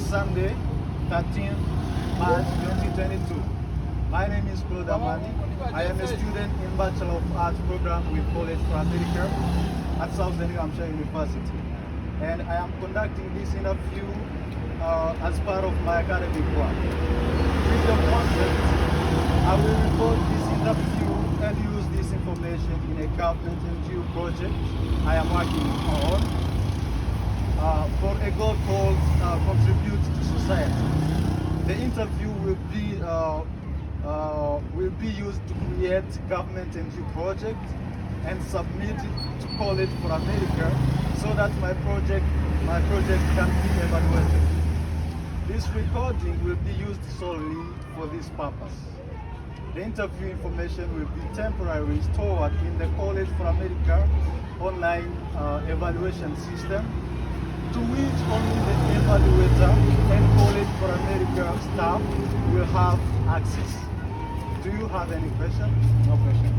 Sunday, 13th March 2022. My name is Claude Amani. I am a student in Bachelor of Arts program with College for America at Southern New Hampshire University. And I am conducting this interview as part of my academic work. With your consent, I will record this interview and use this information in a government NGO project I am working on for a goal called Contribute to Society. The interview will be used to create government NGO project and submit it to College for America so that my project can be evaluated. This recording will be used solely for this purpose. The interview information will be temporarily stored in the College for America online evaluation system, to which only the evaluator and College for America staff will have access. Do you have any question? No question.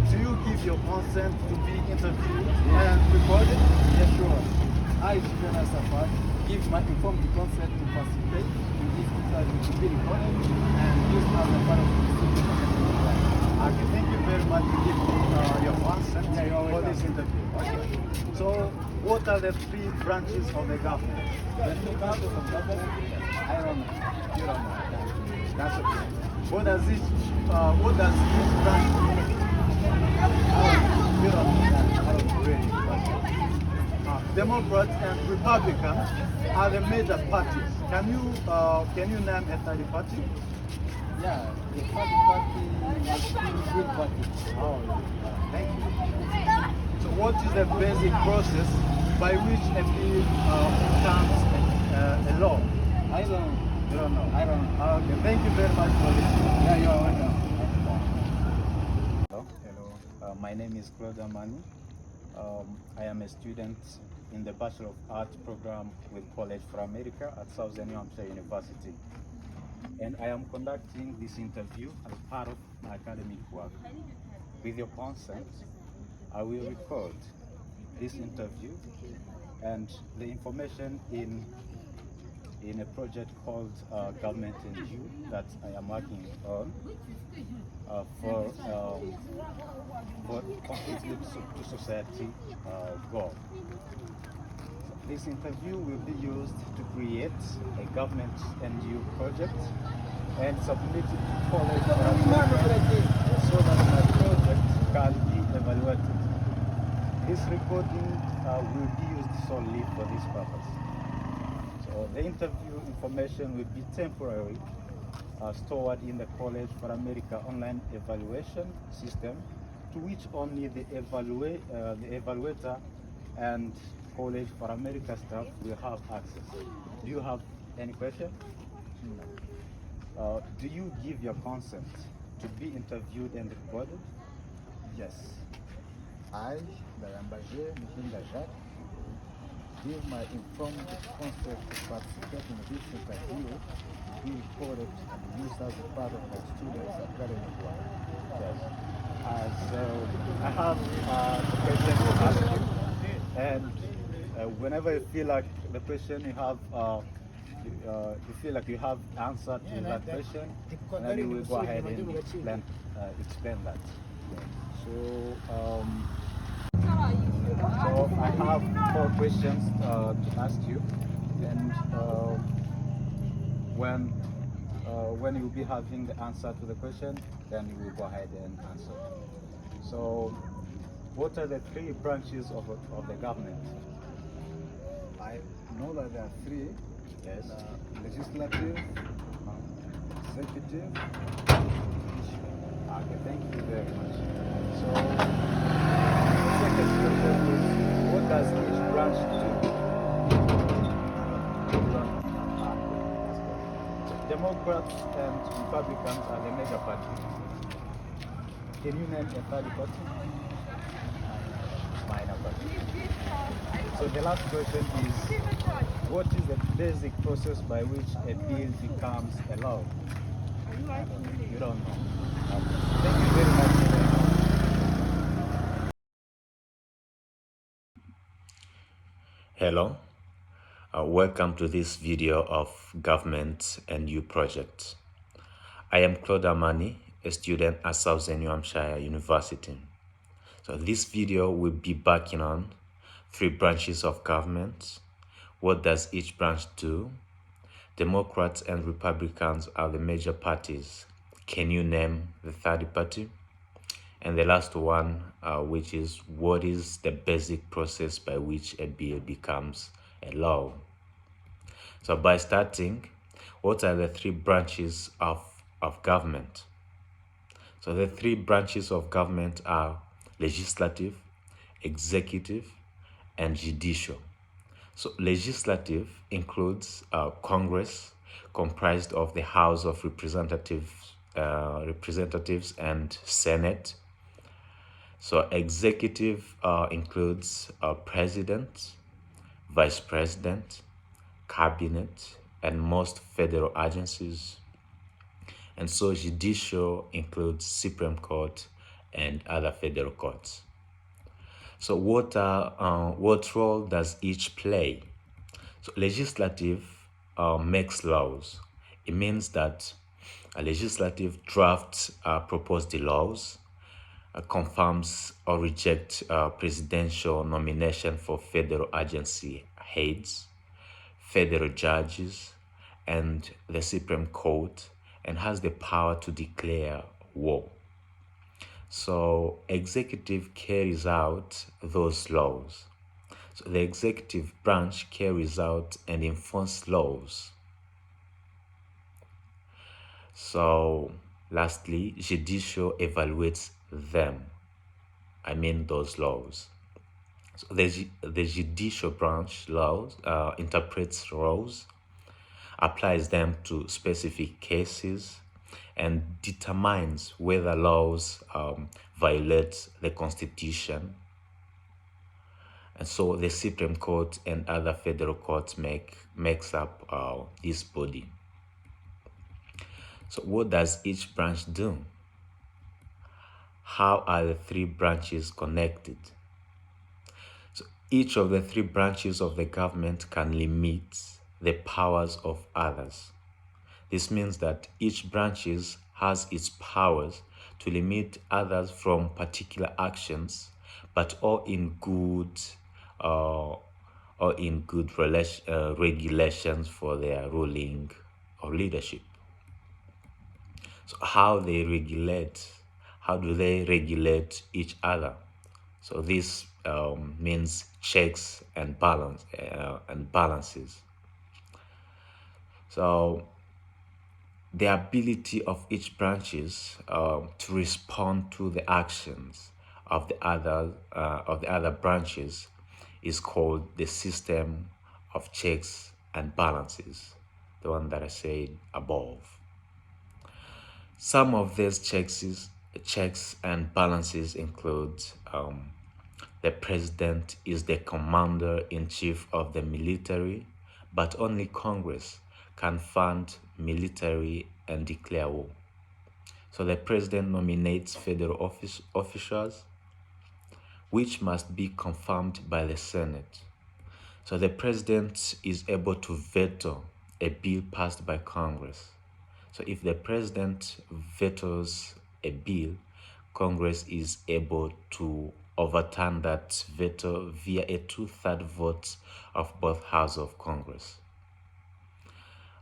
Do you give your consent to be interviewed and recorded? Yes, sure. I, Jonas Safari, give my informed consent to participate in this interview to be recorded and used as a part of the student. Okay, thank you very much for giving your consent for this interview. Okay. So, what are the three branches of the government? The two branches of government, I don't know. You don't know. That's okay. What does each branch mean? You don't know that. I don't really. Democrats and Republicans are the major parties. Can you name a third party? Yeah, the party is good party. Oh, thank you. So what is the basic process by which a bill becomes a law? I don't know. You don't know? I don't know. Okay, thank you very much for listening. Yeah, you are welcome. Hello. My name is Claude Amani. I am a student in the Bachelor of Arts program with College for America at Southern New Hampshire University. And I am conducting this interview as part of my academic work. With your consent, I will record this interview and the information in a project called Government NGO that I am working on for Contribute to Society goal. This interview will be used to create a government NGO project and submit it to College for America so that my project can be evaluated. This recording will be used solely for this purpose. So the interview information will be temporarily stored in the College for America online evaluation system, to which only the evaluator and College for America staff will have access. Do you have any question? No. Do you give your consent to be interviewed and recorded? Yes. I, Bayambaje Muhinda Jacques, give my informed consent to participate in this interview, be recorded and used as a part of my students' academic work. Yes. So I have a question to ask you, and whenever you feel like the question you have, you feel like you have answer to that question, then you will go ahead and explain that. So I have 4 questions to ask you, and when you will be having the answer to the question, then you will go ahead and answer. So, what are the 3 branches of the government? I know that there are 3. Yes. Legislative, executive, Okay, thank you very much. So, the second question is, what does each branch do? Democrats and Republicans are the major parties. Can you name a third party? Minor party. So the last question is, what is the basic process by which a bill becomes a law? You don't know. Thank you very much. Hello. Welcome to this video of Government and You Project. I am Claude Amani, a student at Southern New Hampshire University. So this video will be backing on 3 branches of government. What does each branch do? Democrats and Republicans are the major parties. Can you name the third party? And the last one, which is what is the basic process by which a bill becomes a law? So by starting, what are the 3 branches of government? So the 3 branches of government are legislative, executive, and judicial. So legislative includes Congress, comprised of the House of Representatives and Senate. So executive includes president, vice president, cabinet, and most federal agencies. And so judicial includes Supreme Court and other federal courts. So what role does each play? So legislative makes laws. It means that a legislative drafts proposed laws, confirms or rejects presidential nomination for federal agency heads, federal judges, and the Supreme Court, and has the power to declare war. So executive carries out those laws. So the executive branch carries out and enforces laws. So lastly, judicial evaluates them. I mean those laws. So the judicial branch interprets laws, applies them to specific cases, and determines whether laws violate the Constitution. And so the Supreme Court and other federal courts makes up this body. So what does each branch do? How are the 3 branches connected? So each of the 3 branches of the government can limit the powers of others. This means that each branch has its powers to limit others from particular actions, but all in good regulations for their ruling or leadership. So how do they regulate each other? So this means checks and balances. So the ability of each branches to respond to the actions of the other branches is called the system of checks and balances, the one that I said above. Some of these checks and balances include the president is the commander-in-chief of the military, but only Congress can fund military and declare war. So the president nominates federal officials, which must be confirmed by the Senate. So the president is able to veto a bill passed by Congress. So if the president vetoes a bill, Congress is able to overturn that veto via a 2/3 vote of both houses of Congress.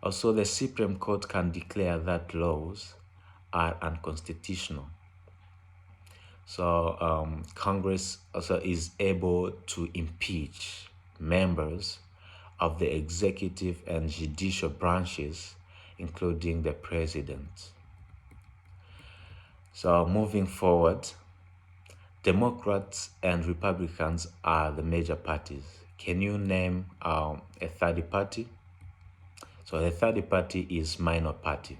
Also, the Supreme Court can declare that laws are unconstitutional. So Congress also is able to impeach members of the executive and judicial branches, including the president. So moving forward, Democrats and Republicans are the major parties. Can you name a third party? So the third party is minor party.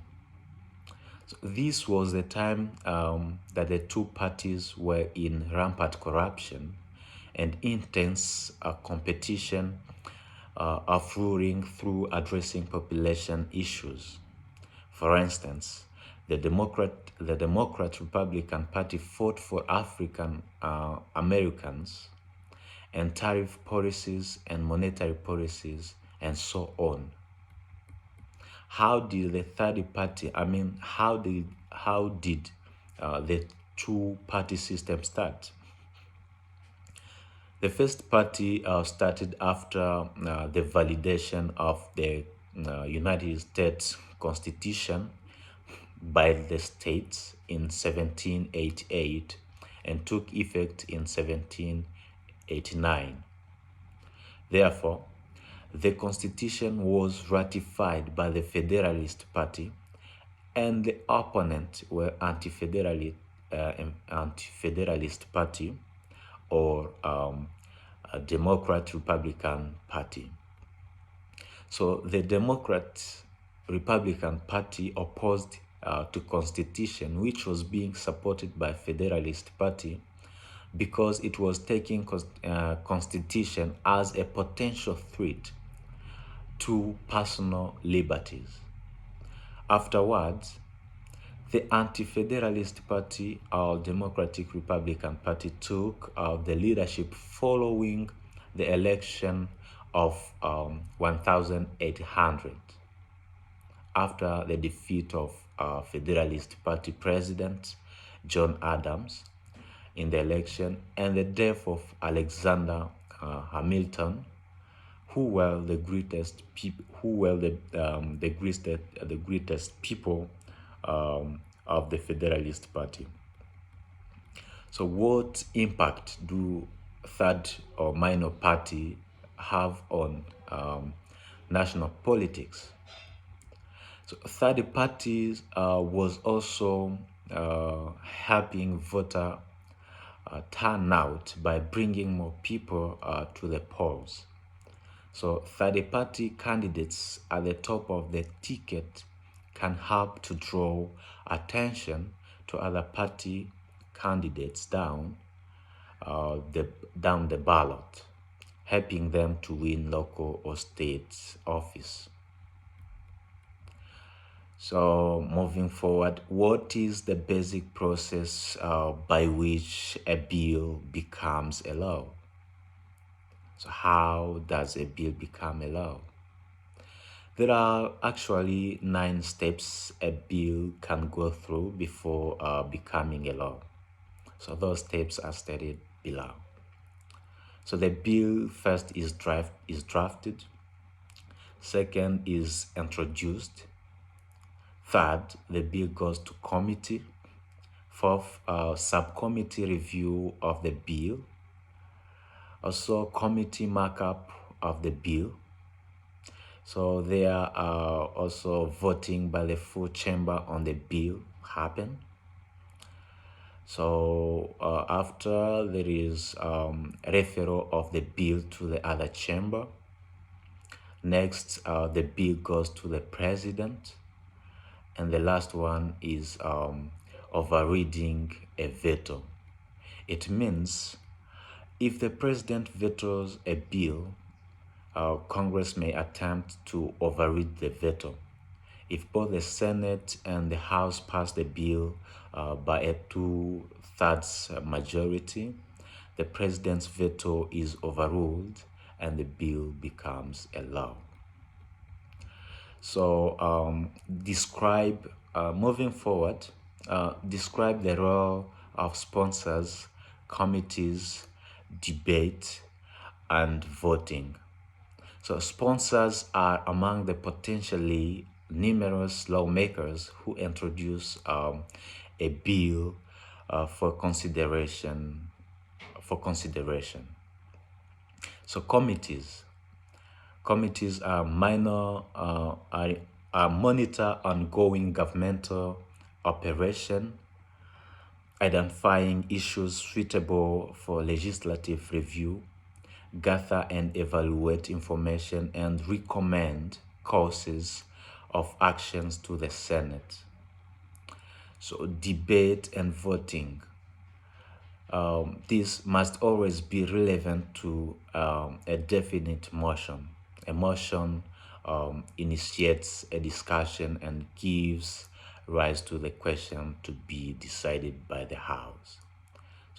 So this was the time that the 2 parties were in rampant corruption and intense competition of ruling through addressing population issues. For instance, the Democrat-Republican Party fought for African Americans, and tariff policies and monetary policies and so on. How did the third party, how did the two-party system start? The first party started after the validation of the United States Constitution by the states in 1788 and took effect in 1789. Therefore, the Constitution was ratified by the Federalist Party, and the opponent were anti-Federalist Party or a Democrat-Republican Party. So the Democrat-Republican Party opposed to Constitution, which was being supported by Federalist Party, because it was taking Constitution as a potential threat to personal liberties. Afterwards, the Anti-Federalist Party, or Democratic Republican Party, took the leadership following the election of 1800 after the defeat of Federalist Party President John Adams in the election and the death of Alexander Hamilton, who were the greatest people, the greatest people of the Federalist Party. So, what impact do third or minor party have on national politics? So, third parties was also helping voter turnout by bringing more people to the polls. So third party candidates at the top of the ticket can help to draw attention to other party candidates down the ballot, helping them to win local or state office. So moving forward, what is the basic process by which a bill becomes a law? So how does a bill become a law? There are actually 9 steps a bill can go through before becoming a law. So those steps are stated below. So the bill first is drafted. Second is introduced. Third, the bill goes to committee. Fourth, subcommittee review of the bill. Also, committee markup of the bill. So there are also voting by the full chamber on the bill happen. So after there is referral of the bill to the other chamber. Next, the bill goes to the president. And the last one is overriding a veto. It means if the president vetoes a bill, Congress may attempt to override the veto. If both the Senate and the House pass the bill by a 2/3 majority, the president's veto is overruled and the bill becomes a law. So moving forward, describe the role of sponsors, committees, debate, and voting. So sponsors are among the potentially numerous lawmakers who introduce a bill for consideration. So committees are monitor ongoing governmental operation, identifying issues suitable for legislative review, gather and evaluate information, and recommend courses of actions to the Senate. So debate and voting. This must always be relevant to a definite motion. A motion initiates a discussion and gives rise to the question to be decided by the House.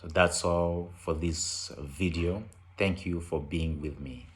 So that's all for this video. Thank you for being with me.